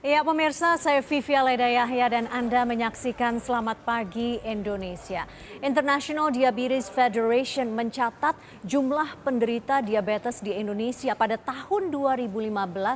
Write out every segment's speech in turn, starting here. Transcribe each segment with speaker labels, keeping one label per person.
Speaker 1: Ya pemirsa, saya Vivi Aleda Yahya dan Anda menyaksikan Selamat Pagi Indonesia. International Diabetes Federation mencatat jumlah penderita diabetes di Indonesia pada tahun 2015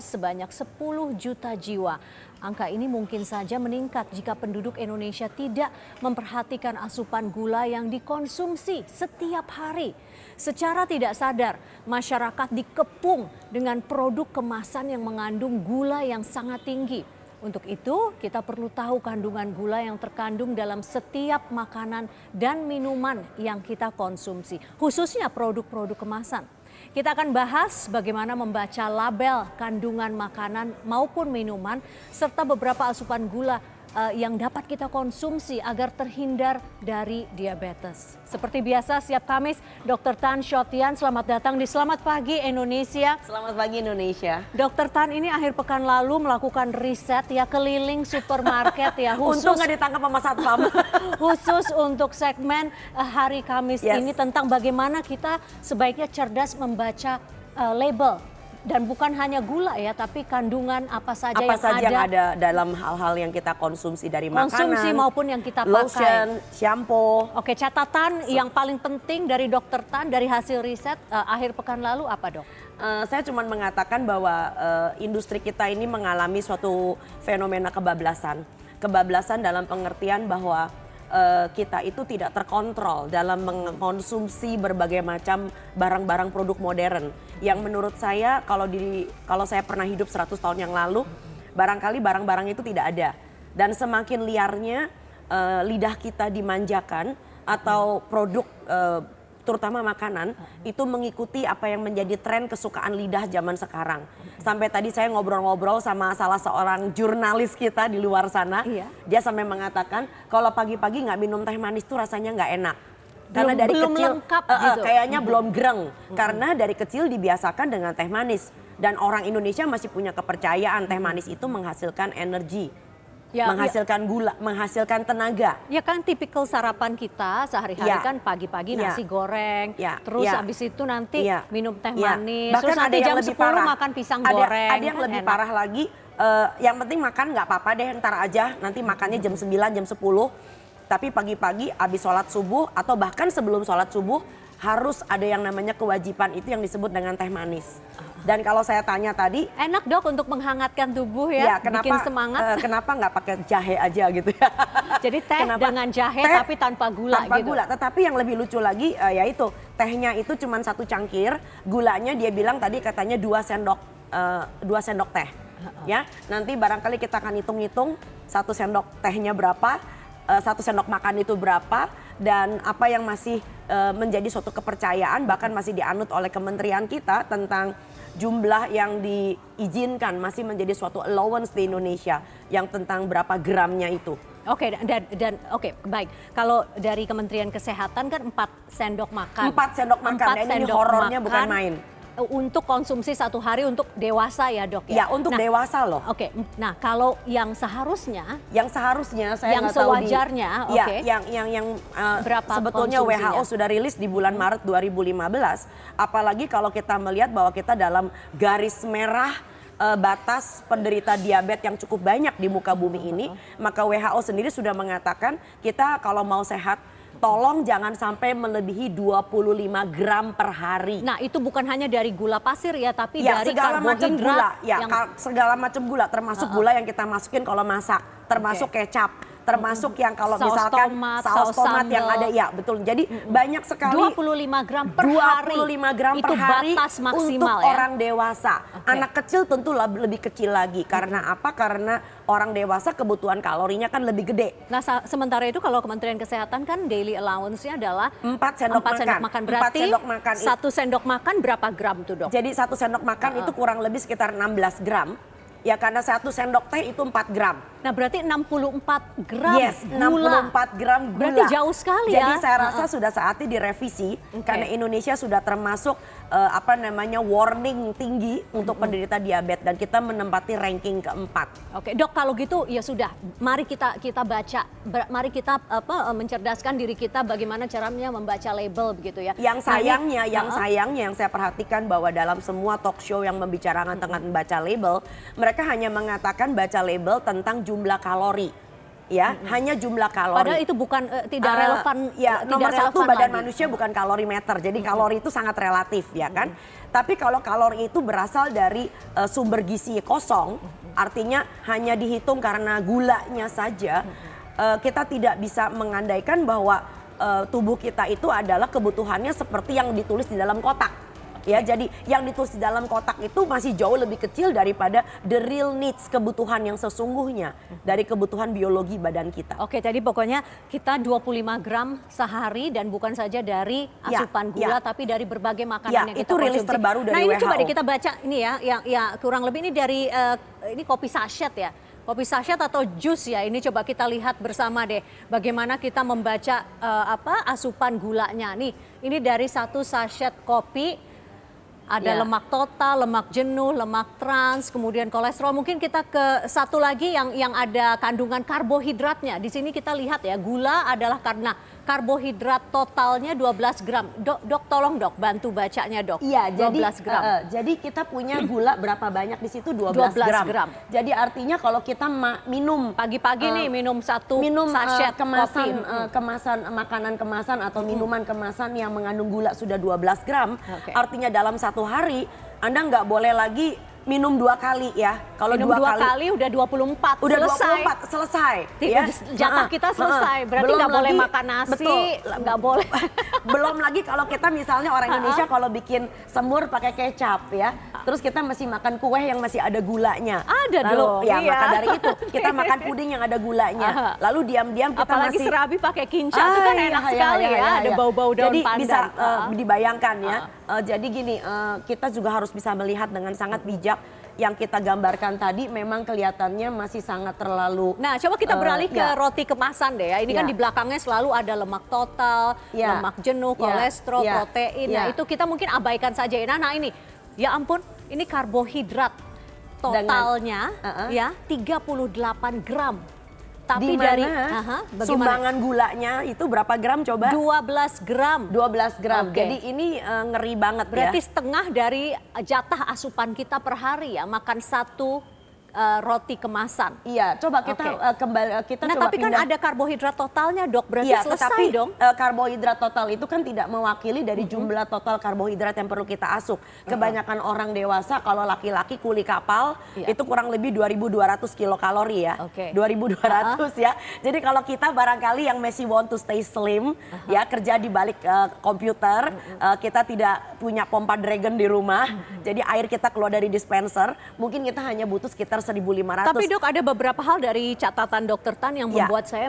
Speaker 1: sebanyak 10 juta jiwa. Angka ini mungkin saja meningkat jika penduduk Indonesia tidak memperhatikan asupan gula yang dikonsumsi setiap hari. Secara tidak sadar, masyarakat dikepung dengan produk kemasan yang mengandung gula yang sangat tinggi. Untuk itu, kita perlu tahu kandungan gula yang terkandung dalam setiap makanan dan minuman yang kita konsumsi, khususnya produk-produk kemasan. Kita akan bahas bagaimana membaca label kandungan makanan maupun minuman serta beberapa asupan gula yang dapat kita konsumsi agar terhindar dari diabetes. Seperti biasa setiap Kamis, Dr. Tan Shotyan, selamat datang di Selamat Pagi Indonesia.
Speaker 2: Selamat pagi Indonesia.
Speaker 1: Dr. Tan ini akhir pekan lalu melakukan riset ya keliling supermarket ya khusus.
Speaker 2: Untung nggak ditangkap sama satpam.
Speaker 1: Khusus untuk segmen hari Kamis ini tentang bagaimana kita sebaiknya cerdas membaca label. Dan bukan hanya gula ya, tapi kandungan apa saja
Speaker 2: yang ada dalam hal-hal yang kita konsumsi dari
Speaker 1: konsumsi
Speaker 2: makanan,
Speaker 1: maupun yang kita pakai.
Speaker 2: Lotion, shampoo.
Speaker 1: Oke, catatan yang paling penting dari Dr. Tan dari hasil riset akhir pekan lalu apa, Dok?
Speaker 2: Saya cuma mengatakan bahwa industri kita ini mengalami suatu fenomena kebablasan. Kebablasan dalam pengertian bahwa kita itu tidak terkontrol dalam mengkonsumsi berbagai macam barang-barang produk modern yang menurut saya kalau saya pernah hidup 100 tahun yang lalu barangkali barang-barang itu tidak ada, dan semakin liarnya lidah kita dimanjakan atau produk terutama makanan itu mengikuti apa yang menjadi tren kesukaan lidah zaman sekarang. Sampai tadi saya ngobrol-ngobrol sama salah seorang jurnalis kita di luar sana. Dia sampai mengatakan kalau pagi-pagi nggak minum teh manis tuh rasanya nggak enak. Karena dari
Speaker 1: belum
Speaker 2: kecil
Speaker 1: lengkap gitu.
Speaker 2: Kayaknya belum greng. Karena dari kecil dibiasakan dengan teh manis. Dan orang Indonesia masih punya kepercayaan teh manis itu menghasilkan energi. Menghasilkan gula, menghasilkan tenaga.
Speaker 1: Ya kan tipikal sarapan kita sehari-hari kan pagi-pagi nasi goreng, terus habis itu nanti minum teh manis,
Speaker 2: bahkan
Speaker 1: terus nanti
Speaker 2: jam
Speaker 1: 10 makan pisang goreng.
Speaker 2: Ada yang lebih parah lagi, yang penting makan nggak apa-apa deh, ntar aja nanti makannya jam 9, jam 10. Tapi pagi-pagi habis sholat subuh atau bahkan sebelum sholat subuh harus ada yang namanya kewajiban itu yang disebut dengan teh manis. Dan kalau saya tanya tadi,
Speaker 1: enak Dok untuk menghangatkan tubuh ya, bikin semangat.
Speaker 2: Kenapa nggak pakai jahe aja gitu ya?
Speaker 1: Jadi teh dengan jahe tapi tanpa gula
Speaker 2: tanpa
Speaker 1: gitu.
Speaker 2: Gula, tetapi yang lebih lucu lagi yaitu tehnya itu cuma 1 cangkir, gulanya dia bilang tadi katanya 2 sendok teh. Ya, nanti barangkali kita akan hitung-hitung 1 sendok tehnya berapa, 1 sendok makan itu berapa, dan apa yang masih menjadi suatu kepercayaan bahkan masih dianut oleh kementerian kita tentang jumlah yang diizinkan masih menjadi suatu allowance di Indonesia yang tentang berapa gramnya itu.
Speaker 1: Oke, dan oke, baik. Kalau dari Kementerian Kesehatan kan 4 sendok makan.
Speaker 2: 4 sendok makan, dan ini horornya bukan main.
Speaker 1: Untuk konsumsi 1 hari untuk dewasa ya Dok ya?
Speaker 2: Ya, untuk dewasa loh.
Speaker 1: Oke, nah kalau yang seharusnya?
Speaker 2: Yang seharusnya saya
Speaker 1: yang
Speaker 2: nggak tahu
Speaker 1: sewajarnya,
Speaker 2: yang
Speaker 1: berapa
Speaker 2: sebetulnya WHO sudah rilis di bulan Maret 2015. Apalagi kalau kita melihat bahwa kita dalam garis merah batas penderita diabetes yang cukup banyak di muka bumi ini, maka WHO sendiri sudah mengatakan kita kalau mau sehat tolong jangan sampai melebihi 25 gram per hari.
Speaker 1: Nah itu bukan hanya dari gula pasir ya, tapi dari
Speaker 2: segala macam gula. Segala macam gula, termasuk gula yang kita masukin kalau masak, termasuk kecap, termasuk yang kalau misalkan saus tomat yang ada, ya betul. Jadi banyak sekali.
Speaker 1: 25 gram per hari.
Speaker 2: 25 gram
Speaker 1: itu
Speaker 2: per hari
Speaker 1: batas maksimal
Speaker 2: untuk orang dewasa. Anak kecil tentu lebih kecil lagi. Karena apa? Karena orang dewasa kebutuhan kalorinya kan lebih gede.
Speaker 1: Nah sementara itu kalau Kementerian Kesehatan kan daily allowance-nya adalah
Speaker 2: 4 sendok makan.
Speaker 1: Berarti
Speaker 2: 4 sendok makan
Speaker 1: 1 sendok makan berapa gram tuh Dok?
Speaker 2: Jadi 1 sendok makan itu kurang lebih sekitar 16 gram. Ya karena 1 sendok teh itu 4 gram.
Speaker 1: Nah berarti 64 gram
Speaker 2: Yes,
Speaker 1: gula.
Speaker 2: 64 gram gula.
Speaker 1: Berarti jauh sekali ya.
Speaker 2: Jadi saya rasa sudah saatnya direvisi karena Indonesia sudah termasuk warning tinggi untuk penderita diabetes dan kita menempati ranking keempat.
Speaker 1: Oke, Dok, kalau gitu ya sudah, mari kita baca, mari kita mencerdaskan diri kita bagaimana caranya membaca label begitu ya.
Speaker 2: Yang sayangnya, yang saya perhatikan bahwa dalam semua talk show yang membicarakan tentang baca label, mereka hanya mengatakan baca label tentang jumlah kalori. Ya, hanya jumlah kalori.
Speaker 1: Padahal itu bukan tidak relevan.
Speaker 2: Ya, nomor satu badan manusia bukan kalorimeter. Jadi kalori itu sangat relatif, ya kan? Tapi kalau kalori itu berasal dari sumber gizi kosong, artinya hanya dihitung karena gulanya saja, kita tidak bisa mengandaikan bahwa tubuh kita itu adalah kebutuhannya seperti yang ditulis di dalam kotak. Ya, jadi yang ditulis di dalam kotak itu masih jauh lebih kecil daripada the real needs, kebutuhan yang sesungguhnya dari kebutuhan biologi badan kita.
Speaker 1: Oke, jadi pokoknya kita 25 gram sehari dan bukan saja dari asupan gula tapi dari berbagai makanan yang kita
Speaker 2: itu rilis
Speaker 1: konsumsi.
Speaker 2: terbaru dari
Speaker 1: nah, ini
Speaker 2: WHO.
Speaker 1: coba deh kita baca ini ya, yang kurang lebih ini dari ini kopi sachet ya. Kopi sachet atau jus ya, ini coba kita lihat bersama deh bagaimana kita membaca asupan gulanya. Nih, ini dari satu sachet kopi. Ada lemak total, lemak jenuh, lemak trans, kemudian kolesterol. Mungkin kita ke satu lagi yang ada kandungan karbohidratnya. Di sini kita lihat ya, gula adalah karena karbohidrat totalnya 12 gram. Dok, tolong dok, bantu bacanya dok.
Speaker 2: Iya,
Speaker 1: 12 gram.
Speaker 2: Jadi kita punya gula berapa banyak di situ 12 gram. Jadi artinya kalau kita minum
Speaker 1: pagi-pagi nih minum satu sachet
Speaker 2: kemasan
Speaker 1: kopi.
Speaker 2: kemasan makanan kemasan atau minuman kemasan yang mengandung gula sudah 12 gram, artinya dalam satu hari Anda nggak boleh lagi minum 2 kali ya. Kalau
Speaker 1: minum 2 kali udah 24.
Speaker 2: Udah
Speaker 1: selesai.
Speaker 2: 24 selesai. Ya.
Speaker 1: Jatah kita selesai. Berarti nggak boleh makan nasi, nggak boleh.
Speaker 2: Belum lagi kalau kita misalnya orang Indonesia kalau bikin semur pakai kecap ya. Terus kita masih makan kue yang masih ada gulanya.
Speaker 1: Ada
Speaker 2: lalu,
Speaker 1: dong.
Speaker 2: Ya
Speaker 1: iya.
Speaker 2: maka dari itu kita makan puding yang ada gulanya. Lalu diam-diam kita
Speaker 1: apalagi
Speaker 2: masih
Speaker 1: serabi pakai kinca itu kan enak sekali ya. Ada bau-bau daun
Speaker 2: jadi
Speaker 1: pandan.
Speaker 2: Bisa dibayangkan ya. Jadi gini, kita juga harus bisa melihat dengan sangat bijak. Yang kita gambarkan tadi memang kelihatannya masih sangat terlalu.
Speaker 1: Nah, coba kita beralih ke roti kemasan deh ya. Ini kan di belakangnya selalu ada lemak total, lemak jenuh, kolesterol, protein. Nah, itu kita mungkin abaikan saja. Nah, ini ya ampun, ini karbohidrat totalnya ya 38 gram. Tapi dari
Speaker 2: sumbangan gulanya itu berapa gram coba?
Speaker 1: 12 gram.
Speaker 2: 12 gram. Jadi ini ngeri banget.
Speaker 1: Berarti setengah dari jatah asupan kita per hari ya, makan satu roti kemasan.
Speaker 2: Iya, coba kita kembali
Speaker 1: Nah, tapi kan ada karbohidrat totalnya, Dok. Berarti selesai dong.
Speaker 2: Karbohidrat total itu kan tidak mewakili dari jumlah total karbohidrat yang perlu kita asup. Kebanyakan orang dewasa kalau laki-laki kuli kapal itu kurang lebih 2.200 kilokalori ya. 2.200 ya. Jadi kalau kita barangkali yang masih want to stay slim ya, kerja di balik komputer, kita tidak punya pompa Dragon di rumah. Jadi air kita keluar dari dispenser, mungkin kita hanya butuh sekitar 1.500.
Speaker 1: Tapi dok, ada beberapa hal dari catatan dokter Tan yang membuat saya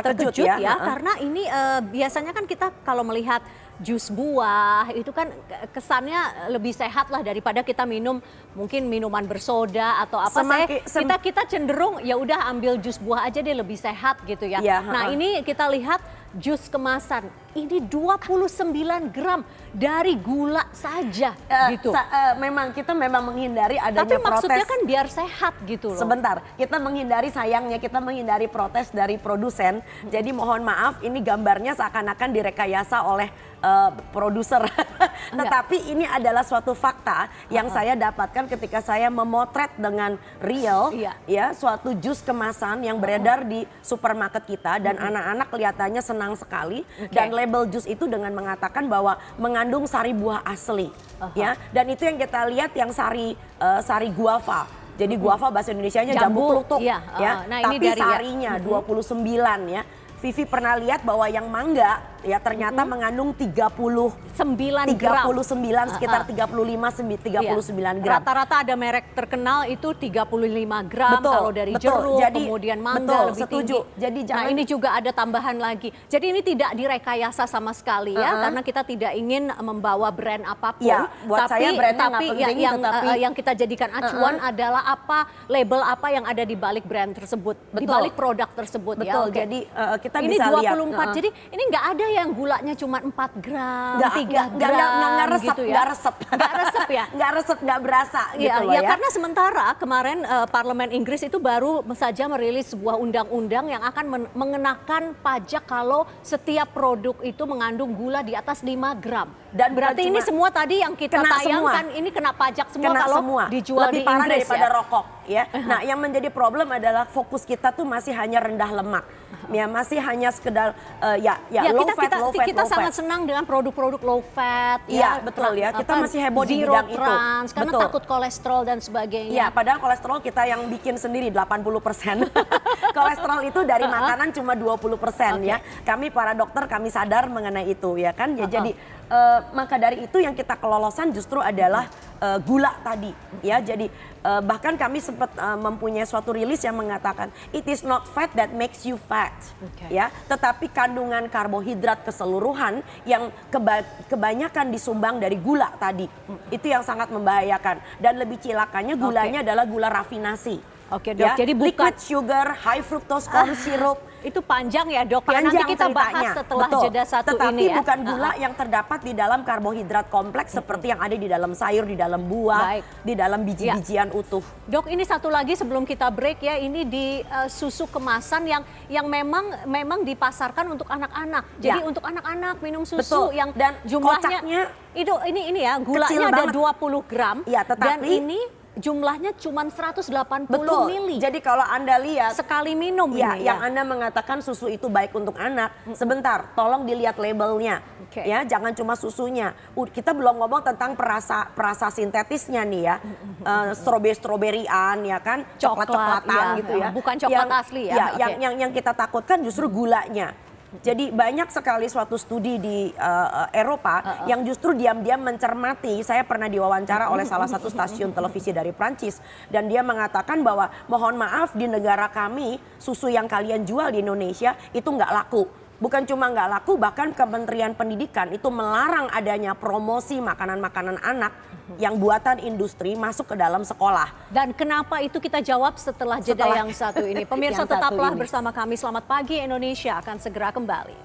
Speaker 1: terkejut ya. Karena ini biasanya kan kita kalau melihat jus buah itu kan kesannya lebih sehat lah daripada kita minum mungkin minuman bersoda atau apa. Kita cenderung ya udah ambil jus buah aja deh, lebih sehat gitu ya. Nah ini kita lihat jus kemasan ini 29 gram dari gula saja gitu.
Speaker 2: Kita memang menghindari adanya
Speaker 1: tapi
Speaker 2: protes.
Speaker 1: Maksudnya kan biar sehat gitu loh.
Speaker 2: Sebentar, kita menghindari kita menghindari protes dari produsen. Jadi mohon maaf, ini gambarnya seakan-akan direkayasa oleh produser. Tetapi ini adalah suatu fakta yang saya dapatkan ketika saya memotret dengan real ya suatu jus kemasan yang beredar di supermarket kita dan anak-anak kelihatannya senang sekali dan label jus itu dengan mengatakan bahwa mengandung sari buah asli ya, dan itu yang kita lihat yang sari guava. Jadi guava bahasa Indonesianya jambu klutuk ya. Nah, tapi sarinya 29 ya. Vivi pernah lihat bahwa yang mangga ya ternyata mengandung 39 sekitar 39 gram.
Speaker 1: Rata-rata ada merek terkenal itu 35 gram
Speaker 2: Betul,
Speaker 1: kalau dari
Speaker 2: betul.
Speaker 1: jeruk,
Speaker 2: Jadi,
Speaker 1: kemudian mangga
Speaker 2: betul,
Speaker 1: lebih
Speaker 2: setuju.
Speaker 1: tinggi.
Speaker 2: Jadi
Speaker 1: Nah
Speaker 2: jangan-
Speaker 1: ini juga ada tambahan lagi. Jadi ini tidak direkayasa sama sekali ya, karena kita tidak ingin membawa brand apapun.
Speaker 2: Ya, buat saya brandnya nggak penting,
Speaker 1: yang kita jadikan acuan adalah apa label apa yang ada di balik brand tersebut, di
Speaker 2: Betul.
Speaker 1: balik produk tersebut.
Speaker 2: Betul,
Speaker 1: Ya, oke.
Speaker 2: jadi kita
Speaker 1: Ini
Speaker 2: bisa
Speaker 1: 24,
Speaker 2: lihat.
Speaker 1: jadi ini nggak ada yang gulanya cuma 4 gram, 3
Speaker 2: nggak
Speaker 1: gram
Speaker 2: resep,
Speaker 1: gitu ya.
Speaker 2: nggak resep.
Speaker 1: Nggak resep ya?
Speaker 2: Nggak resep, nggak berasa gitu loh
Speaker 1: Ya,
Speaker 2: ya.
Speaker 1: karena sementara kemarin Parlemen Inggris itu baru saja merilis sebuah undang-undang yang akan mengenakan pajak kalau setiap produk itu mengandung gula di atas 5 gram.
Speaker 2: Dan
Speaker 1: berarti
Speaker 2: bukan
Speaker 1: ini
Speaker 2: cuma-
Speaker 1: semua tadi yang kita
Speaker 2: kena
Speaker 1: tayangkan ini kena pajak semua
Speaker 2: Kena
Speaker 1: kalau
Speaker 2: semua.
Speaker 1: dijual
Speaker 2: Lebih
Speaker 1: di
Speaker 2: parah
Speaker 1: Inggris
Speaker 2: daripada
Speaker 1: ya.
Speaker 2: rokok ya. Nah, yang menjadi problem adalah fokus kita tuh masih hanya rendah lemak. Ya, masih hanya sekedar
Speaker 1: Ya,
Speaker 2: low
Speaker 1: kita,
Speaker 2: fat,
Speaker 1: kita,
Speaker 2: low fat,
Speaker 1: kita
Speaker 2: low
Speaker 1: sangat
Speaker 2: fat.
Speaker 1: senang dengan produk-produk low fat.
Speaker 2: Iya, betul ya. Kita masih heboh di
Speaker 1: zero
Speaker 2: bidang itu.
Speaker 1: trans, karena
Speaker 2: Betul.
Speaker 1: takut kolesterol dan sebagainya.
Speaker 2: Iya, padahal kolesterol kita yang bikin sendiri 80%. Kolesterol itu dari makanan cuma 20% ya. Kami para dokter kami sadar mengenai itu ya kan. Ya, jadi maka dari itu yang kita kelolosan justru adalah gula tadi ya. Jadi bahkan kami sempat mempunyai suatu rilis yang mengatakan it is not fat that makes you fat ya, tetapi kandungan karbohidrat keseluruhan yang kebanyakan disumbang dari gula tadi. Itu yang sangat membahayakan dan lebih cilakannya gulanya adalah gula rafinasi.
Speaker 1: Oke, Dok. Jadi bukan
Speaker 2: liquid sugar, high fructose corn syrup.
Speaker 1: itu panjang ya, Dok. Ya,
Speaker 2: Panjang
Speaker 1: nanti kita bahas
Speaker 2: ceritanya.
Speaker 1: setelah
Speaker 2: Betul.
Speaker 1: jeda satu
Speaker 2: Tetapi
Speaker 1: ini ya.
Speaker 2: bukan gula yang terdapat di dalam karbohidrat kompleks seperti yang ada di dalam sayur, di dalam buah,
Speaker 1: Baik.
Speaker 2: di dalam biji-bijian utuh.
Speaker 1: Dok, ini satu lagi sebelum kita break ya, ini di susu kemasan yang memang dipasarkan untuk anak-anak. Jadi
Speaker 2: Ya.
Speaker 1: untuk anak-anak minum susu
Speaker 2: Betul.
Speaker 1: yang
Speaker 2: Dan
Speaker 1: jumlahnya
Speaker 2: kocaknya
Speaker 1: ini ya,
Speaker 2: kecil
Speaker 1: gulanya ada
Speaker 2: banget.
Speaker 1: 20 gram.
Speaker 2: Ya,
Speaker 1: dan
Speaker 2: tetapi-
Speaker 1: ini jumlahnya cuma 180
Speaker 2: betul.
Speaker 1: mili.
Speaker 2: Jadi kalau Anda lihat
Speaker 1: Sekali minum
Speaker 2: ya,
Speaker 1: ini
Speaker 2: yang Anda mengatakan susu itu baik untuk anak, sebentar, tolong dilihat labelnya.
Speaker 1: Oke.
Speaker 2: Ya, jangan cuma susunya. Kita belum ngomong tentang perasa sintetisnya nih ya. Strawberry-strawberryan ya kan, coklat-coklatan
Speaker 1: iya.
Speaker 2: gitu ya.
Speaker 1: Bukan coklat asli ya. Oke.
Speaker 2: Yang kita takutkan justru gulanya. Jadi banyak sekali suatu studi di Eropa yang justru diam-diam mencermati. Saya pernah diwawancara oleh salah satu stasiun televisi dari Prancis. Dan dia mengatakan bahwa mohon maaf di negara kami susu yang kalian jual di Indonesia itu nggak laku. Bukan cuma nggak laku, bahkan Kementerian Pendidikan itu melarang adanya promosi makanan-makanan anak yang buatan industri masuk ke dalam sekolah.
Speaker 1: Dan kenapa itu kita jawab setelah jeda yang satu ini. Pemirsa
Speaker 2: Yang satu
Speaker 1: tetaplah
Speaker 2: ini.
Speaker 1: bersama kami. Selamat pagi Indonesia akan segera kembali.